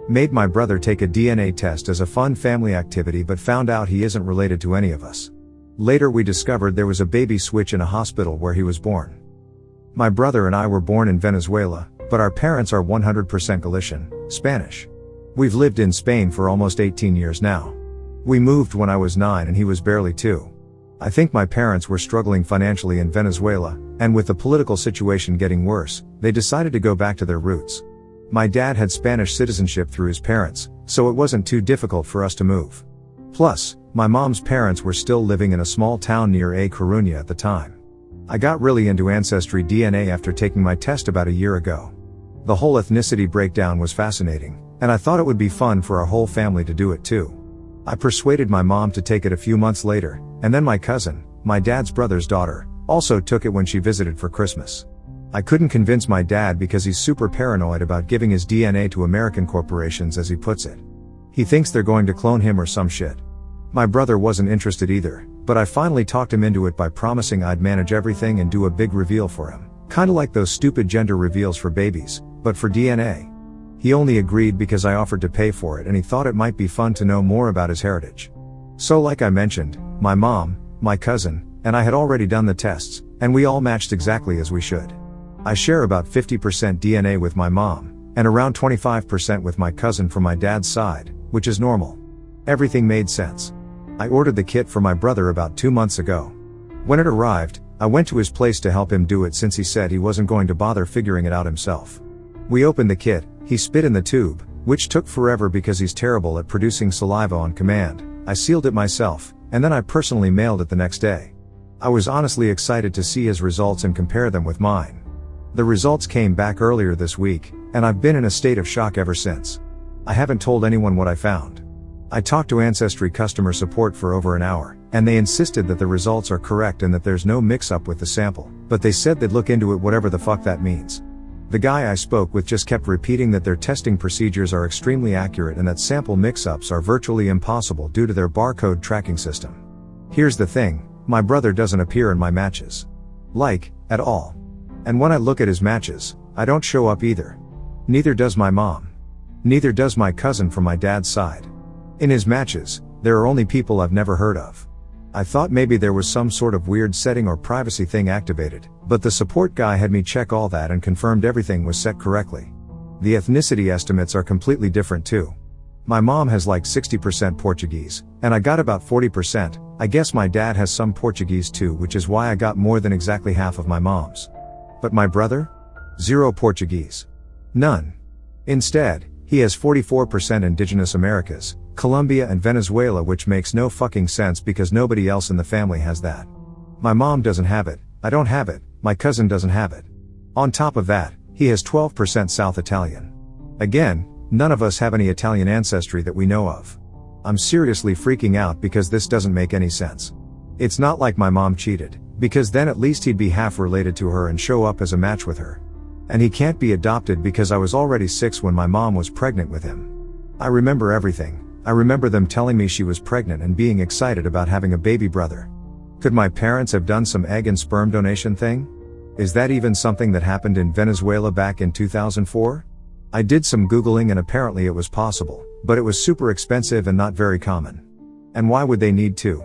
Made my brother take a DNA test as a fun family activity but found out he isn't related to any of us. Later we discovered there was a baby switch in a hospital where he was born. My brother and I were born in Venezuela, but our parents are 100% Galician, Spanish. We've lived in Spain for almost 18 years now. We moved when I was 9 and he was barely 2. I think my parents were struggling financially in Venezuela, and with the political situation getting worse, they decided to go back to their roots. My dad had Spanish citizenship through his parents, so it wasn't too difficult for us to move. Plus, my mom's parents were still living in a small town near A Coruña at the time. I got really into Ancestry DNA after taking my test about a year ago. The whole ethnicity breakdown was fascinating, and I thought it would be fun for our whole family to do it too. I persuaded my mom to take it a few months later, and then my cousin, my dad's brother's daughter, also took it when she visited for Christmas. I couldn't convince my dad because he's super paranoid about giving his DNA to American corporations, as he puts it. He thinks they're going to clone him or some shit. My brother wasn't interested either, but I finally talked him into it by promising I'd manage everything and do a big reveal for him. Kinda like those stupid gender reveals for babies, but for DNA. He only agreed because I offered to pay for it and he thought it might be fun to know more about his heritage. So like I mentioned, my mom, my cousin, and I had already done the tests, and we all matched exactly as we should. I share about 50% DNA with my mom, and around 25% with my cousin from my dad's side, which is normal. Everything made sense. I ordered the kit for my brother about 2 months ago. When it arrived, I went to his place to help him do it since he said he wasn't going to bother figuring it out himself. We opened the kit, he spit in the tube, which took forever because he's terrible at producing saliva on command. I sealed it myself, and then I personally mailed it the next day. I was honestly excited to see his results and compare them with mine. The results came back earlier this week, and I've been in a state of shock ever since. I haven't told anyone what I found. I talked to Ancestry customer support for over an hour, and they insisted that the results are correct and that there's no mix-up with the sample, but they said they'd look into it, whatever the fuck that means. The guy I spoke with just kept repeating that their testing procedures are extremely accurate and that sample mix-ups are virtually impossible due to their barcode tracking system. Here's the thing, my brother doesn't appear in my matches. Like, at all. And when I look at his matches, I don't show up either. Neither does my mom. Neither does my cousin from my dad's side. In his matches, there are only people I've never heard of. I thought maybe there was some sort of weird setting or privacy thing activated, but the support guy had me check all that and confirmed everything was set correctly. The ethnicity estimates are completely different too. My mom has like 60% Portuguese, and I got about 40%. I guess my dad has some Portuguese too, which is why I got more than exactly half of my mom's. But my brother? 0 Portuguese. None. Instead, he has 44% Indigenous Americas, Colombia and Venezuela, which makes no fucking sense because nobody else in the family has that. My mom doesn't have it, I don't have it, my cousin doesn't have it. On top of that, he has 12% South Italian. Again, none of us have any Italian ancestry that we know of. I'm seriously freaking out because this doesn't make any sense. It's not like my mom cheated, because then at least he'd be half related to her and show up as a match with her. And he can't be adopted because I was already 6 when my mom was pregnant with him. I remember everything. I remember them telling me she was pregnant and being excited about having a baby brother. Could my parents have done some egg and sperm donation thing? Is that even something that happened in Venezuela back in 2004? I did some Googling and apparently it was possible, but it was super expensive and not very common. And why would they need to?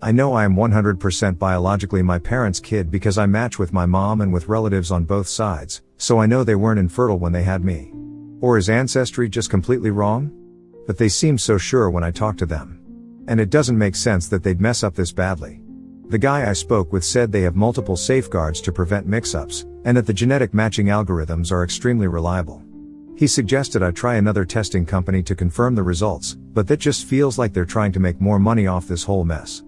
I know I am 100% biologically my parents' kid because I match with my mom and with relatives on both sides, so I know they weren't infertile when they had me. Or is Ancestry just completely wrong? But they seem so sure when I talk to them. And it doesn't make sense that they'd mess up this badly. The guy I spoke with said they have multiple safeguards to prevent mix-ups, and that the genetic matching algorithms are extremely reliable. He suggested I try another testing company to confirm the results, but that just feels like they're trying to make more money off this whole mess.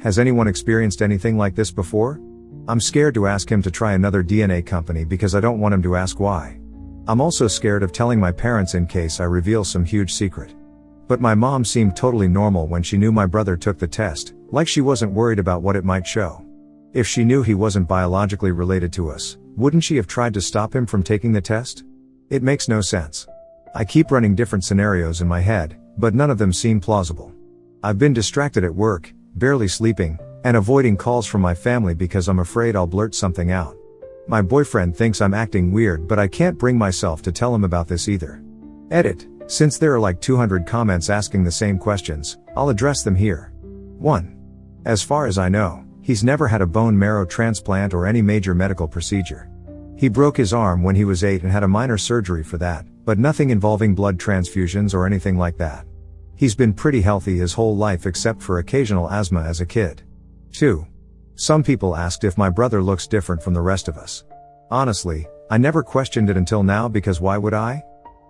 Has anyone experienced anything like this before? I'm scared to ask him to try another DNA company because I don't want him to ask why. I'm also scared of telling my parents in case I reveal some huge secret. But my mom seemed totally normal when she knew my brother took the test, like she wasn't worried about what it might show. If she knew he wasn't biologically related to us, wouldn't she have tried to stop him from taking the test? It makes no sense. I keep running different scenarios in my head, but none of them seem plausible. I've been distracted at work, barely sleeping, and avoiding calls from my family because I'm afraid I'll blurt something out. My boyfriend thinks I'm acting weird, but I can't bring myself to tell him about this either. Edit. Since there are like 200 comments asking the same questions, I'll address them here. 1. As far as I know, he's never had a bone marrow transplant or any major medical procedure. He broke his arm when he was 8 and had a minor surgery for that, but nothing involving blood transfusions or anything like that. He's been pretty healthy his whole life except for occasional asthma as a kid. 2. Some people asked if my brother looks different from the rest of us. Honestly, I never questioned it until now because why would I?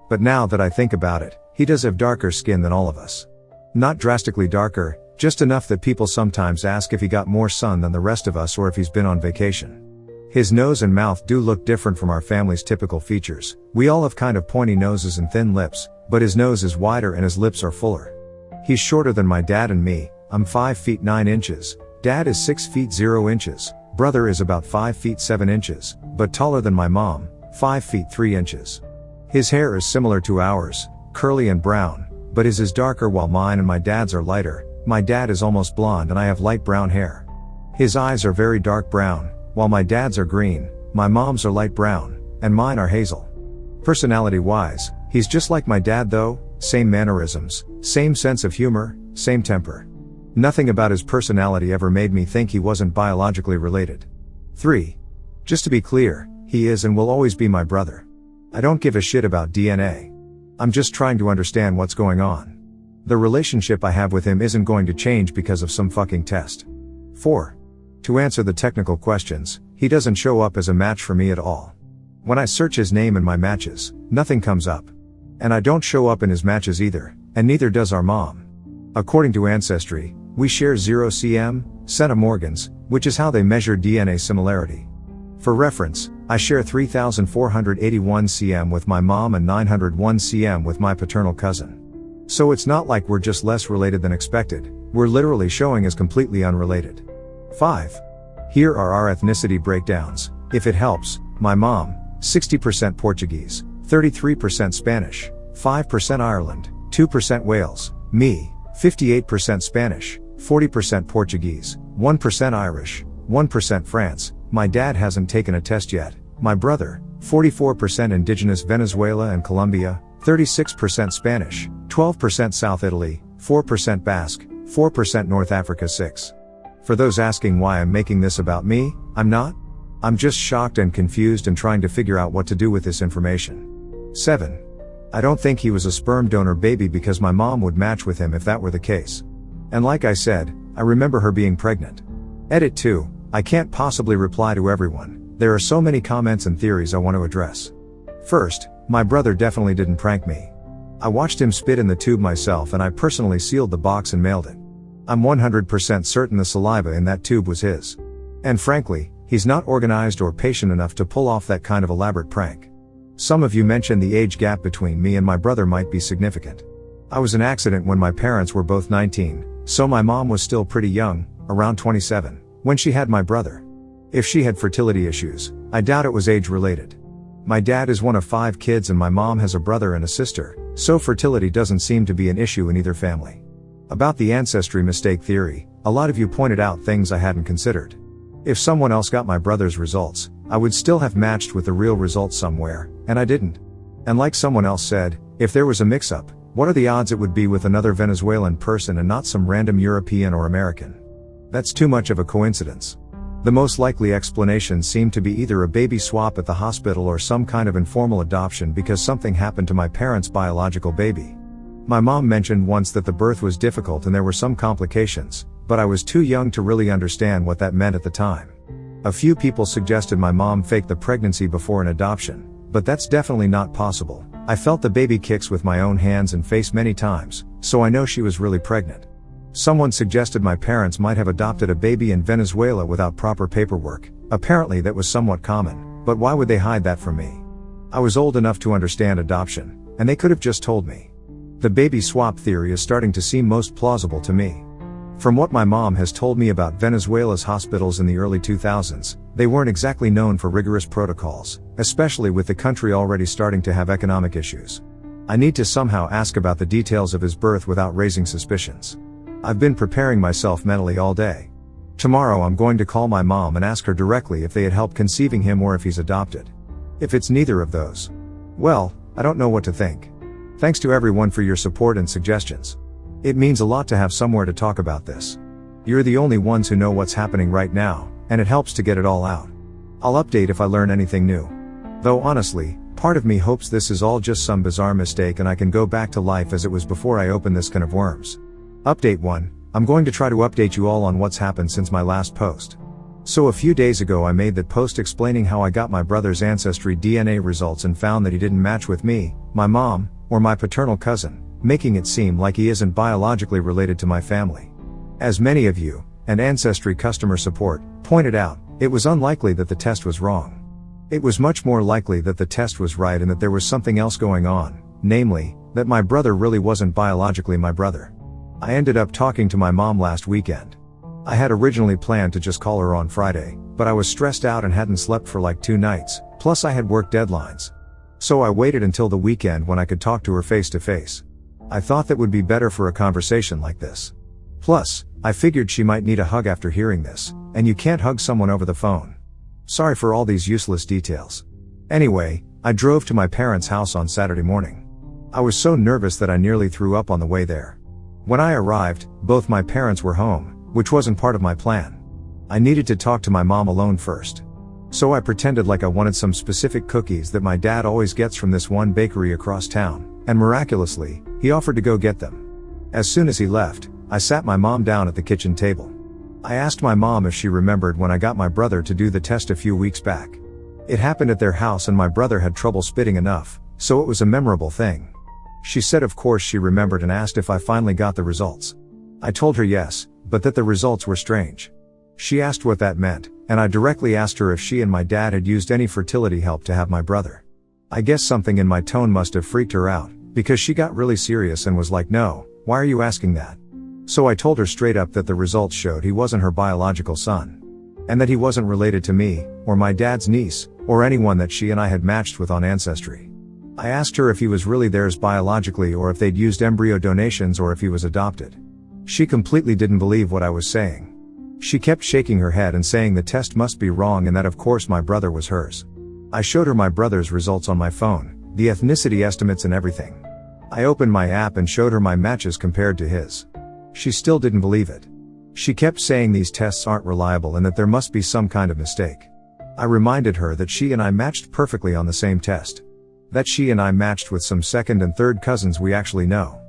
But now that I think about it, he does have darker skin than all of us. Not drastically darker, just enough that people sometimes ask if he got more sun than the rest of us or if he's been on vacation. His nose and mouth do look different from our family's typical features. We all have kind of pointy noses and thin lips, but his nose is wider and his lips are fuller. He's shorter than my dad and me. I'm 5 feet 9 inches. Dad is 6 feet 0 inches. Brother is about 5 feet 7 inches, but taller than my mom, 5 feet 3 inches. His hair is similar to ours, curly and brown, but his is darker while mine and my dad's are lighter. My dad is almost blonde and I have light brown hair. His eyes are very dark brown, while my dad's are green, my mom's are light brown, and mine are hazel. Personality-wise, he's just like my dad though, same mannerisms, same sense of humor, same temper. Nothing about his personality ever made me think he wasn't biologically related. 3. Just to be clear, he is and will always be my brother. I don't give a shit about DNA. I'm just trying to understand what's going on. The relationship I have with him isn't going to change because of some fucking test. 4. To answer the technical questions, he doesn't show up as a match for me at all. When I search his name in my matches, nothing comes up. And I don't show up in his matches either, and neither does our mom. According to Ancestry, we share 0 cm, centimorgans, which is how they measure DNA similarity. For reference, I share 3,481 cm with my mom and 901 cm with my paternal cousin. So it's not like we're just less related than expected, we're literally showing as completely unrelated. 5. Here are our ethnicity breakdowns, if it helps. My mom, 60% Portuguese, 33% Spanish, 5% Ireland, 2% Wales. Me, 58% Spanish, 40% Portuguese, 1% Irish, 1% France. My dad hasn't taken a test yet. My brother, 44% indigenous Venezuela and Colombia, 36% Spanish, 12% South Italy, 4% Basque, 4% North Africa. 6. For those asking why I'm making this about me, I'm not. I'm just shocked and confused and trying to figure out what to do with this information. 7. I don't think he was a sperm donor baby because my mom would match with him if that were the case. And like I said, I remember her being pregnant. Edit 2. I can't possibly reply to everyone. There are so many comments and theories I want to address. First, my brother definitely didn't prank me. I watched him spit in the tube myself and I personally sealed the box and mailed it. I'm 100% certain the saliva in that tube was his. And frankly, he's not organized or patient enough to pull off that kind of elaborate prank. Some of you mentioned the age gap between me and my brother might be significant. I was an accident when my parents were both 19, so my mom was still pretty young, around 27, when she had my brother. If she had fertility issues, I doubt it was age related. My dad is one of 5 kids and my mom has a brother and a sister, so fertility doesn't seem to be an issue in either family. About the ancestry mistake theory, a lot of you pointed out things I hadn't considered. If someone else got my brother's results, I would still have matched with the real results somewhere, and I didn't. And like someone else said, if there was a mix-up, what are the odds it would be with another Venezuelan person and not some random European or American? That's too much of a coincidence. The most likely explanation seemed to be either a baby swap at the hospital or some kind of informal adoption because something happened to my parents' biological baby. My mom mentioned once that the birth was difficult and there were some complications, but I was too young to really understand what that meant at the time. A few people suggested my mom faked the pregnancy before an adoption, but that's definitely not possible. I felt the baby kicks with my own hands and face many times, so I know she was really pregnant. Someone suggested my parents might have adopted a baby in Venezuela without proper paperwork. Apparently that was somewhat common, but why would they hide that from me? I was old enough to understand adoption, and they could have just told me. The baby swap theory is starting to seem most plausible to me. From what my mom has told me about Venezuela's hospitals in the early 2000s, they weren't exactly known for rigorous protocols, especially with the country already starting to have economic issues. I need to somehow ask about the details of his birth without raising suspicions. I've been preparing myself mentally all day. Tomorrow I'm going to call my mom and ask her directly if they had helped conceiving him or if he's adopted. If it's neither of those, well, I don't know what to think. Thanks to everyone for your support and suggestions. It means a lot to have somewhere to talk about this. You're the only ones who know what's happening right now, and it helps to get it all out. I'll update if I learn anything new. Though honestly, part of me hopes this is all just some bizarre mistake and I can go back to life as it was before I opened this can of worms. Update 1. I'm going to try to update you all on what's happened since my last post. So a few days ago I made that post explaining how I got my brother's ancestry DNA results and found that he didn't match with me, my mom, or my paternal cousin, making it seem like he isn't biologically related to my family. As many of you, and Ancestry customer support, pointed out, it was unlikely that the test was wrong. It was much more likely that the test was right and that there was something else going on, namely, that my brother really wasn't biologically my brother. I ended up talking to my mom last weekend. I had originally planned to just call her on Friday, but I was stressed out and hadn't slept for like 2 nights, plus I had work deadlines. So I waited until the weekend when I could talk to her face to face. I thought that would be better for a conversation like this. Plus, I figured she might need a hug after hearing this, and you can't hug someone over the phone. Sorry for all these useless details. Anyway, I drove to my parents' house on Saturday morning. I was so nervous that I nearly threw up on the way there. When I arrived, both my parents were home, which wasn't part of my plan. I needed to talk to my mom alone first. So I pretended like I wanted some specific cookies that my dad always gets from this one bakery across town, and miraculously, he offered to go get them. As soon as he left, I sat my mom down at the kitchen table. I asked my mom if she remembered when I got my brother to do the test a few weeks back. It happened at their house and my brother had trouble spitting enough, so it was a memorable thing. She said of course she remembered and asked if I finally got the results. I told her yes, but that the results were strange. She asked what that meant, and I directly asked her if she and my dad had used any fertility help to have my brother. I guess something in my tone must have freaked her out, because she got really serious and was like, "No, why are you asking that?" So I told her straight up that the results showed he wasn't her biological son. And that he wasn't related to me, or my dad's niece, or anyone that she and I had matched with on Ancestry. I asked her if he was really theirs biologically or if they'd used embryo donations or if he was adopted. She completely didn't believe what I was saying. She kept shaking her head and saying the test must be wrong and that of course my brother was hers. I showed her my brother's results on my phone, the ethnicity estimates and everything. I opened my app and showed her my matches compared to his. She still didn't believe it. She kept saying these tests aren't reliable and that there must be some kind of mistake. I reminded her that she and I matched perfectly on the same test. That she and I matched with some second and third cousins we actually know.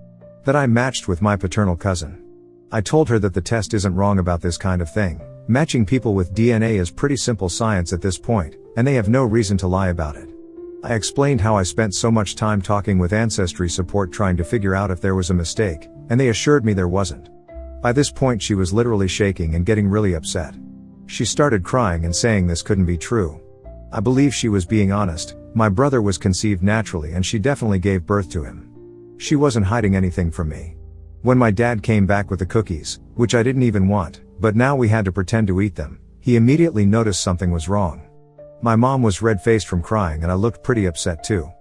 That I matched with my paternal cousin. I told her that the test isn't wrong about this kind of thing. Matching people with DNA is pretty simple science at this point, and they have no reason to lie about it. I explained how I spent so much time talking with Ancestry support trying to figure out if there was a mistake, and they assured me there wasn't. By this point she was literally shaking and getting really upset. She started crying and saying this couldn't be true. I believe she was being honest. My brother was conceived naturally and she definitely gave birth to him. She wasn't hiding anything from me. When my dad came back with the cookies, which I didn't even want, but now we had to pretend to eat them, he immediately noticed something was wrong. My mom was red-faced from crying and I looked pretty upset too.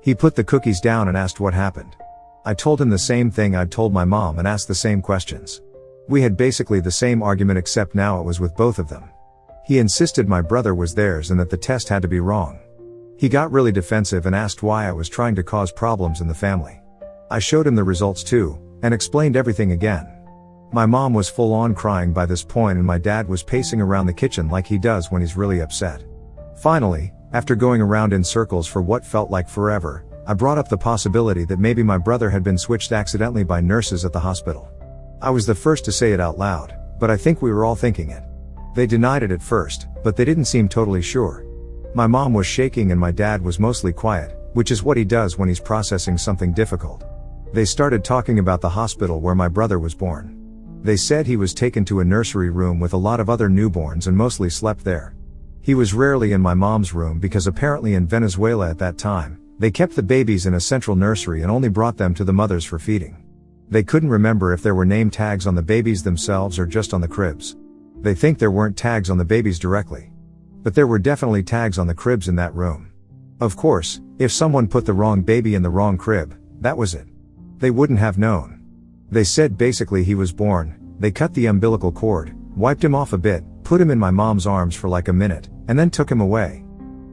He put the cookies down and asked what happened. I told him the same thing I'd told my mom and asked the same questions. We had basically the same argument except now it was with both of them. He insisted my brother was theirs and that the test had to be wrong. He got really defensive and asked why I was trying to cause problems in the family. I showed him the results too, and explained everything again. My mom was full on crying by this point and my dad was pacing around the kitchen like he does when he's really upset. Finally, after going around in circles for what felt like forever, I brought up the possibility that maybe my brother had been switched accidentally by nurses at the hospital. I was the first to say it out loud, but I think we were all thinking it. They denied it at first, but they didn't seem totally sure. My mom was shaking and my dad was mostly quiet, which is what he does when he's processing something difficult. They started talking about the hospital where my brother was born. They said he was taken to a nursery room with a lot of other newborns and mostly slept there. He was rarely in my mom's room because apparently in Venezuela at that time, they kept the babies in a central nursery and only brought them to the mothers for feeding. They couldn't remember if there were name tags on the babies themselves or just on the cribs. They think there weren't tags on the babies directly. But there were definitely tags on the cribs in that room. Of course, if someone put the wrong baby in the wrong crib, that was it. They wouldn't have known. They said basically he was born, they cut the umbilical cord, wiped him off a bit, put him in my mom's arms for like a minute, and then took him away.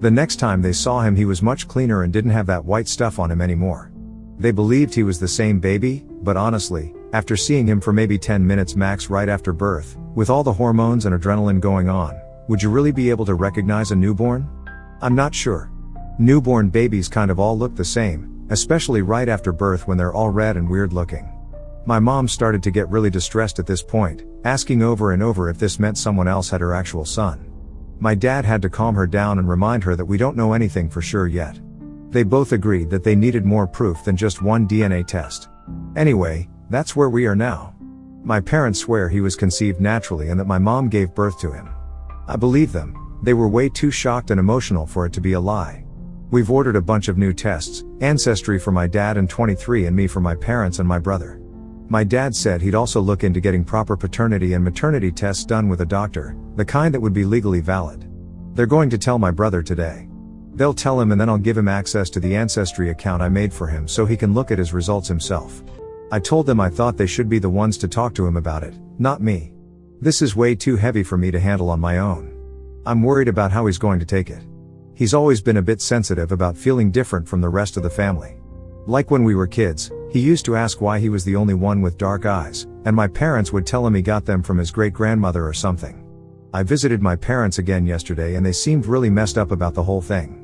The next time they saw him he was much cleaner and didn't have that white stuff on him anymore. They believed he was the same baby, but honestly, after seeing him for maybe 10 minutes max right after birth, with all the hormones and adrenaline going on, would you really be able to recognize a newborn? I'm not sure. Newborn babies kind of all look the same, especially right after birth when they're all red and weird looking. My mom started to get really distressed at this point, asking over and over if this meant someone else had her actual son. My dad had to calm her down and remind her that we don't know anything for sure yet. They both agreed that they needed more proof than just one DNA test. Anyway, that's where we are now. My parents swear he was conceived naturally and that my mom gave birth to him. I believe them. They were way too shocked and emotional for it to be a lie. We've ordered a bunch of new tests, Ancestry for my dad and 23andMe for my parents and my brother. My dad said he'd also look into getting proper paternity and maternity tests done with a doctor, the kind that would be legally valid. They're going to tell my brother today. They'll tell him and then I'll give him access to the Ancestry account I made for him so he can look at his results himself. I told them I thought they should be the ones to talk to him about it, not me. This is way too heavy for me to handle on my own. I'm worried about how he's going to take it. He's always been a bit sensitive about feeling different from the rest of the family. Like when we were kids, he used to ask why he was the only one with dark eyes, and my parents would tell him he got them from his great-grandmother or something. I visited my parents again yesterday and they seemed really messed up about the whole thing.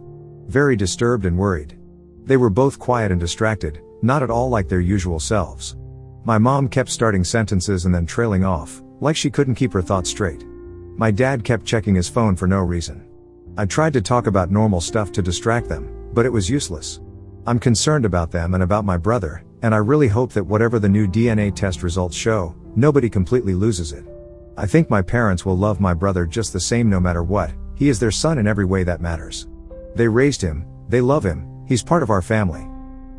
Very disturbed and worried. They were both quiet and distracted, not at all like their usual selves. My mom kept starting sentences and then trailing off, like she couldn't keep her thoughts straight. My dad kept checking his phone for no reason. I tried to talk about normal stuff to distract them, but it was useless. I'm concerned about them and about my brother, and I really hope that whatever the new DNA test results show, nobody completely loses it. I think my parents will love my brother just the same no matter what. He is their son in every way that matters. They raised him, they love him, he's part of our family.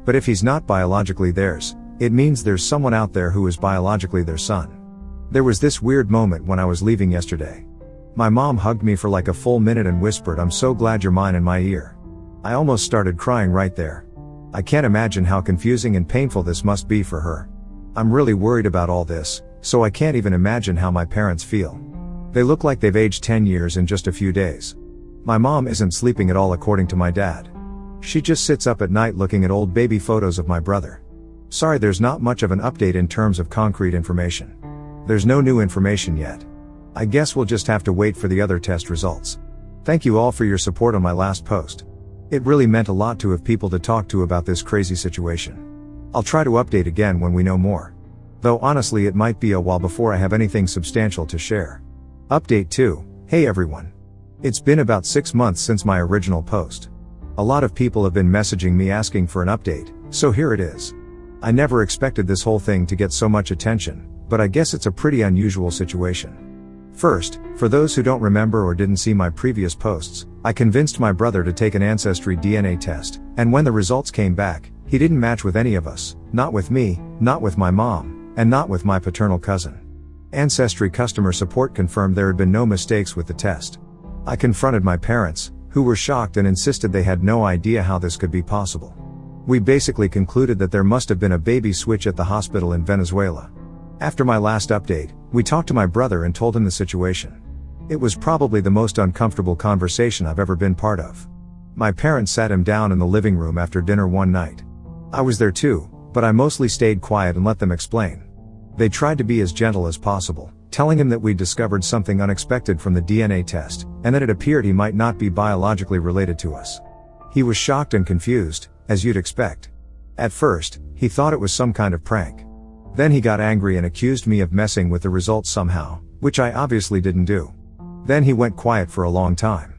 But if he's not biologically theirs, it means there's someone out there who is biologically their son. There was this weird moment when I was leaving yesterday. My mom hugged me for like a full minute and whispered, "I'm so glad you're mine," in my ear. I almost started crying right there. I can't imagine how confusing and painful this must be for her. I'm really worried about all this, so I can't even imagine how my parents feel. They look like they've aged 10 years in just a few days. My mom isn't sleeping at all according to my dad. She just sits up at night looking at old baby photos of my brother. Sorry, there's not much of an update in terms of concrete information. There's no new information yet. I guess we'll just have to wait for the other test results. Thank you all for your support on my last post. It really meant a lot to have people to talk to about this crazy situation. I'll try to update again when we know more. Though honestly it might be a while before I have anything substantial to share. Update 2. Hey everyone. It's been about 6 months since my original post. A lot of people have been messaging me asking for an update, so here it is. I never expected this whole thing to get so much attention, but I guess it's a pretty unusual situation. First, for those who don't remember or didn't see my previous posts, I convinced my brother to take an Ancestry DNA test, and when the results came back, he didn't match with any of us, not with me, not with my mom, and not with my paternal cousin. Ancestry customer support confirmed there had been no mistakes with the test. I confronted my parents, who were shocked and insisted they had no idea how this could be possible. We basically concluded that there must have been a baby switch at the hospital in Venezuela. After my last update, we talked to my brother and told him the situation. It was probably the most uncomfortable conversation I've ever been part of. My parents sat him down in the living room after dinner one night. I was there too, but I mostly stayed quiet and let them explain. They tried to be as gentle as possible, telling him that we'd discovered something unexpected from the DNA test, and that it appeared he might not be biologically related to us. He was shocked and confused, as you'd expect. At first, he thought it was some kind of prank. Then he got angry and accused me of messing with the results somehow, which I obviously didn't do. Then he went quiet for a long time.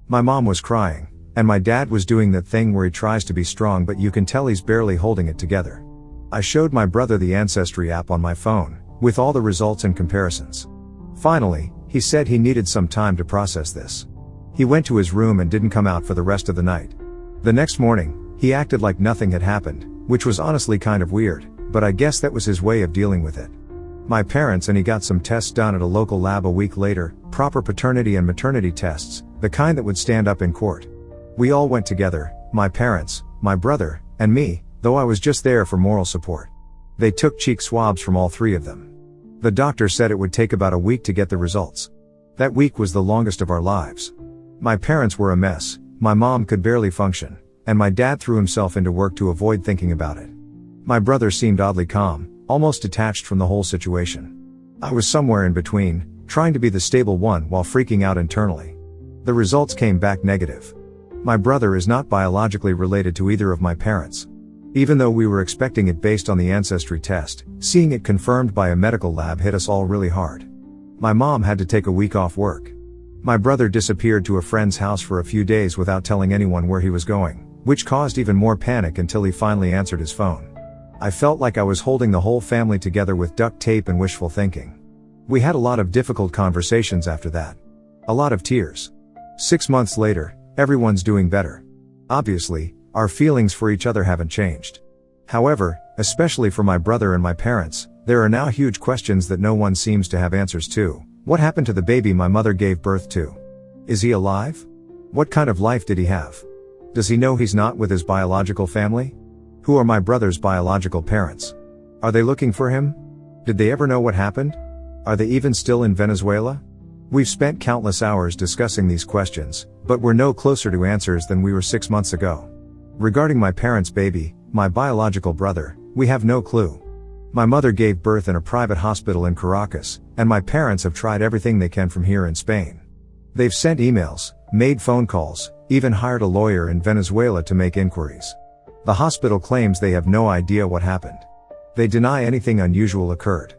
My mom was crying, and my dad was doing that thing where he tries to be strong but you can tell he's barely holding it together. I showed my brother the Ancestry app on my phone, with all the results and comparisons. Finally, he said he needed some time to process this. He went to his room and didn't come out for the rest of the night. The next morning, he acted like nothing had happened, which was honestly kind of weird, but I guess that was his way of dealing with it. My parents and he got some tests done at a local lab a week later, proper paternity and maternity tests, the kind that would stand up in court. We all went together, my parents, my brother, and me, though I was just there for moral support. They took cheek swabs from all 3 of them. The doctor said it would take about a week to get the results. That week was the longest of our lives. My parents were a mess, my mom could barely function, and my dad threw himself into work to avoid thinking about it. My brother seemed oddly calm, almost detached from the whole situation. I was somewhere in between, trying to be the stable one while freaking out internally. The results came back negative. My brother is not biologically related to either of my parents. Even though we were expecting it based on the ancestry test, seeing it confirmed by a medical lab hit us all really hard. My mom had to take a week off work. My brother disappeared to a friend's house for a few days without telling anyone where he was going, which caused even more panic until he finally answered his phone. I felt like I was holding the whole family together with duct tape and wishful thinking. We had a lot of difficult conversations after that. A lot of tears. 6 months later, everyone's doing better. Obviously, our feelings for each other haven't changed. However, especially for my brother and my parents, there are now huge questions that no one seems to have answers to. What happened to the baby my mother gave birth to? Is he alive? What kind of life did he have? Does he know he's not with his biological family? Who are my brother's biological parents? Are they looking for him? Did they ever know what happened? Are they even still in Venezuela? We've spent countless hours discussing these questions, but we're no closer to answers than we were 6 months ago. Regarding my parents' baby, my biological brother, we have no clue. My mother gave birth in a private hospital in Caracas, and my parents have tried everything they can from here in Spain. They've sent emails, made phone calls, even hired a lawyer in Venezuela to make inquiries. The hospital claims they have no idea what happened. They deny anything unusual occurred.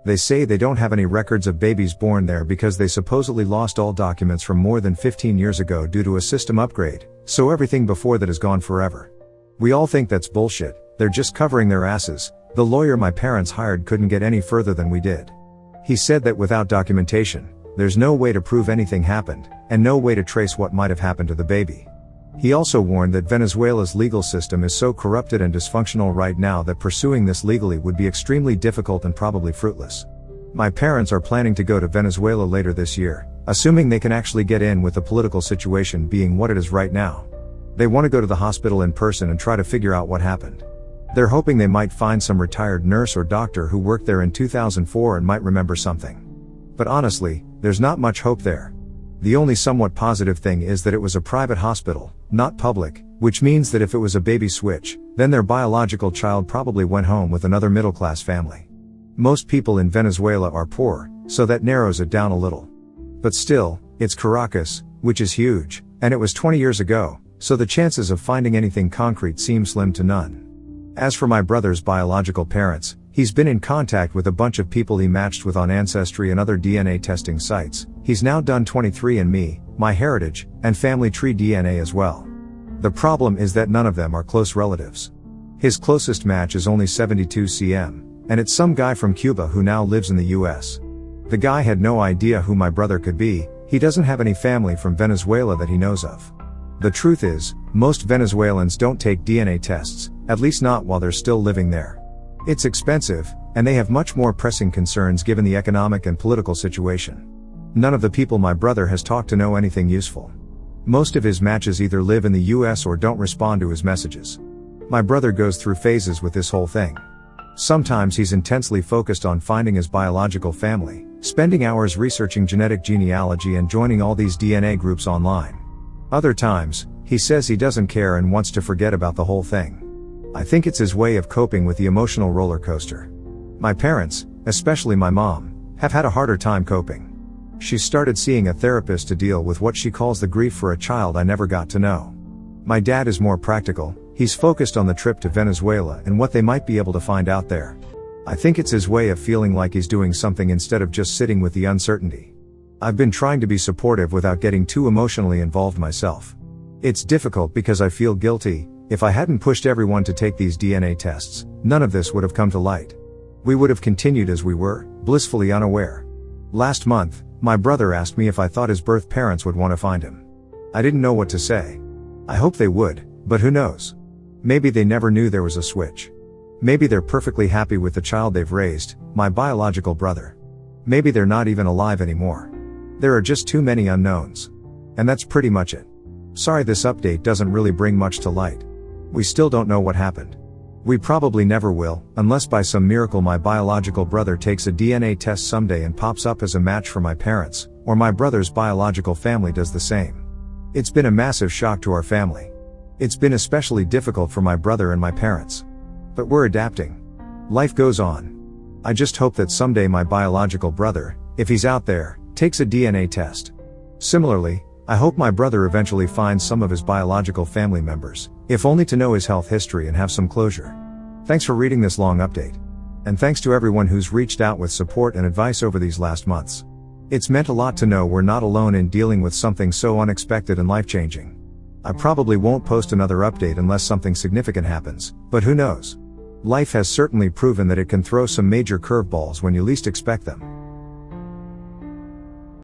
They say they don't have any records of babies born there because they supposedly lost all documents from more than 15 years ago due to a system upgrade, so everything before that is gone forever. We all think that's bullshit, they're just covering their asses. The lawyer my parents hired couldn't get any further than we did. He said that without documentation, there's no way to prove anything happened, and no way to trace what might have happened to the baby. He also warned that Venezuela's legal system is so corrupted and dysfunctional right now that pursuing this legally would be extremely difficult and probably fruitless. My parents are planning to go to Venezuela later this year, assuming they can actually get in with the political situation being what it is right now. They want to go to the hospital in person and try to figure out what happened. They're hoping they might find some retired nurse or doctor who worked there in 2004 and might remember something. But honestly, there's not much hope there. The only somewhat positive thing is that it was a private hospital, not public, which means that if it was a baby switch, then their biological child probably went home with another middle-class family. Most people in Venezuela are poor, so that narrows it down a little. But still, it's Caracas, which is huge, and it was 20 years ago, so the chances of finding anything concrete seem slim to none. As for my brother's biological parents, he's been in contact with a bunch of people he matched with on Ancestry and other DNA testing sites. He's now done 23andMe, MyHeritage, and Family Tree DNA as well. The problem is that none of them are close relatives. His closest match is only 72 cm, and it's some guy from Cuba who now lives in the US. The guy had no idea who my brother could be. He doesn't have any family from Venezuela that he knows of. The truth is, most Venezuelans don't take DNA tests, at least not while they're still living there. It's expensive, and they have much more pressing concerns given the economic and political situation. None of the people my brother has talked to know anything useful. Most of his matches either live in the US or don't respond to his messages. My brother goes through phases with this whole thing. Sometimes he's intensely focused on finding his biological family, spending hours researching genetic genealogy and joining all these DNA groups online. Other times, he says he doesn't care and wants to forget about the whole thing. I think it's his way of coping with the emotional roller coaster. My parents, especially my mom, have had a harder time coping. She's started seeing a therapist to deal with what she calls the grief for a child I never got to know. My dad is more practical. He's focused on the trip to Venezuela and what they might be able to find out there. I think it's his way of feeling like he's doing something instead of just sitting with the uncertainty. I've been trying to be supportive without getting too emotionally involved myself. It's difficult because I feel guilty. If I hadn't pushed everyone to take these DNA tests, none of this would have come to light. We would have continued as we were, blissfully unaware. Last month, my brother asked me if I thought his birth parents would want to find him. I didn't know what to say. I hope they would, but who knows? Maybe they never knew there was a switch. Maybe they're perfectly happy with the child they've raised, my biological brother. Maybe they're not even alive anymore. There are just too many unknowns. And that's pretty much it. Sorry this update doesn't really bring much to light. We still don't know what happened. We probably never will, unless by some miracle my biological brother takes a DNA test someday and pops up as a match for my parents, or my brother's biological family does the same. It's been a massive shock to our family. It's been especially difficult for my brother and my parents. But we're adapting. Life goes on. I just hope that someday my biological brother, if he's out there, takes a DNA test. Similarly, I hope my brother eventually finds some of his biological family members, if only to know his health history and have some closure. Thanks for reading this long update. And thanks to everyone who's reached out with support and advice over these last months. It's meant a lot to know we're not alone in dealing with something so unexpected and life-changing. I probably won't post another update unless something significant happens, but who knows? Life has certainly proven that it can throw some major curveballs when you least expect them.